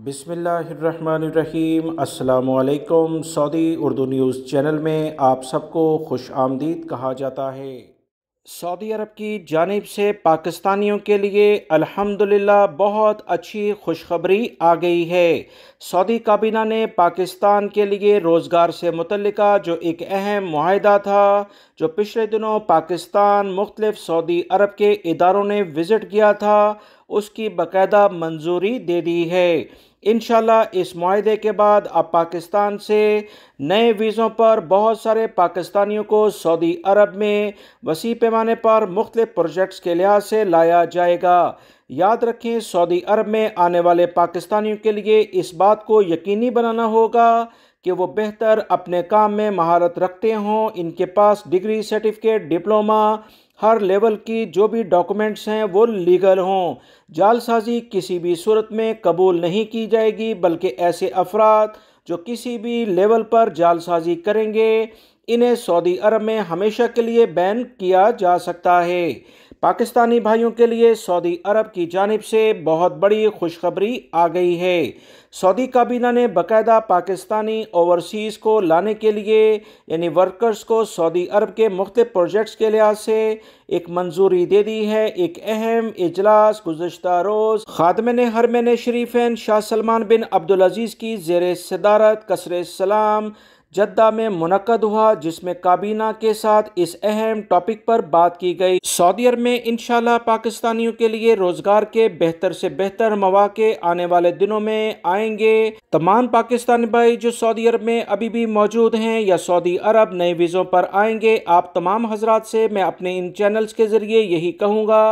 बिस्मिल्लाहिर्रहमानिर्रहीम। अस्सलामुअलैकुम। Saudi Urdu news channel में आप सबको खुश आमदीद कहा जाता है। सऊदी अरब की जानिब से पाकिस्तानियों के लिए अल्हम्दुलिल्लाह बहुत अच्छी खुशखबरी आ गई है। सऊदी काबीना ने पाकिस्तान के लिए रोज़गार से मुतल्लिका जो एक अहम मुआहिदा था, जो पिछले दिनों पाकिस्तान मुख्तलिफ सऊदी अरब के इदारों ने विज़िट किया था, उसकी बाकायदा मंजूरी दे दी है। इंशाल्लाह इस मुआहिदे के बाद अब पाकिस्तान से नए वीज़ों पर बहुत सारे पाकिस्तानियों को सऊदी अरब में वसी पैमाने पर मुख्तलिफ प्रोजेक्ट्स के लिहाज से लाया जाएगा। याद रखें, सऊदी अरब में आने वाले पाकिस्तानियों के लिए इस बात को यकीनी बनाना होगा कि वो बेहतर अपने काम में महारत रखते हों, इनके पास डिग्री, सर्टिफिकेट, डिप्लोमा, हर लेवल की जो भी डॉक्यूमेंट्स हैं वो लीगल हों। जालसाजी किसी भी सूरत में कबूल नहीं की जाएगी, बल्कि ऐसे अफराद जो किसी भी लेवल पर जालसाजी करेंगे, इन्हें सऊदी अरब में हमेशा के लिए बैन किया जा सकता है। पाकिस्तानी भाइयों के लिए सऊदी अरब की जानिब से बहुत बड़ी खुशखबरी आ गई है। सऊदी काबीना ने बाकायदा पाकिस्तानी ओवरसीज़ को लाने के लिए, यानी वर्कर्स को सऊदी अरब के मुख्तलिफ प्रोजेक्ट्स के लिहाज से एक मंजूरी दे दी है। एक अहम इजलास गुज़श्ता रोज़ खादिम हरमैन शरीफैन शाह सलमान बिन अब्दुल अजीज़ की ज़ेर सदारत कसरे सलाम जद्दा में मुनक्कद हुआ, जिसमें काबीना के साथ इस अहम टॉपिक पर बात की गई। सऊदी अरब में इंशाल्लाह पाकिस्तानियों के लिए रोजगार के बेहतर से बेहतर मौके आने वाले दिनों में आएंगे। तमाम पाकिस्तानी भाई जो सऊदी अरब में अभी भी मौजूद हैं या सऊदी अरब नए वीज़ों पर आएंगे, आप तमाम हजरात से मैं अपने इन चैनल्स के ज़रिए यही कहूँगा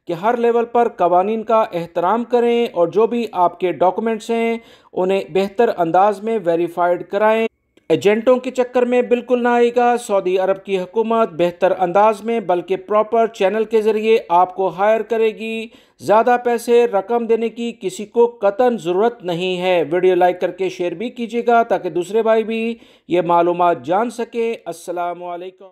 कि हर लेवल पर कवानीन का एहतराम करें और जो भी आपके डॉक्यूमेंट्स हैं उन्हें बेहतर अंदाज में वेरीफाइड कराएं। एजेंटों के चक्कर में बिल्कुल ना आएगा। सऊदी अरब की हुकूमत बेहतर अंदाज में बल्कि प्रॉपर चैनल के ज़रिए आपको हायर करेगी। ज़्यादा पैसे रकम देने की किसी को कतन ज़रूरत नहीं है। वीडियो लाइक करके शेयर भी कीजिएगा ताकि दूसरे भाई भी ये मालूमात जान सके। अस्सलामु अलैकुम।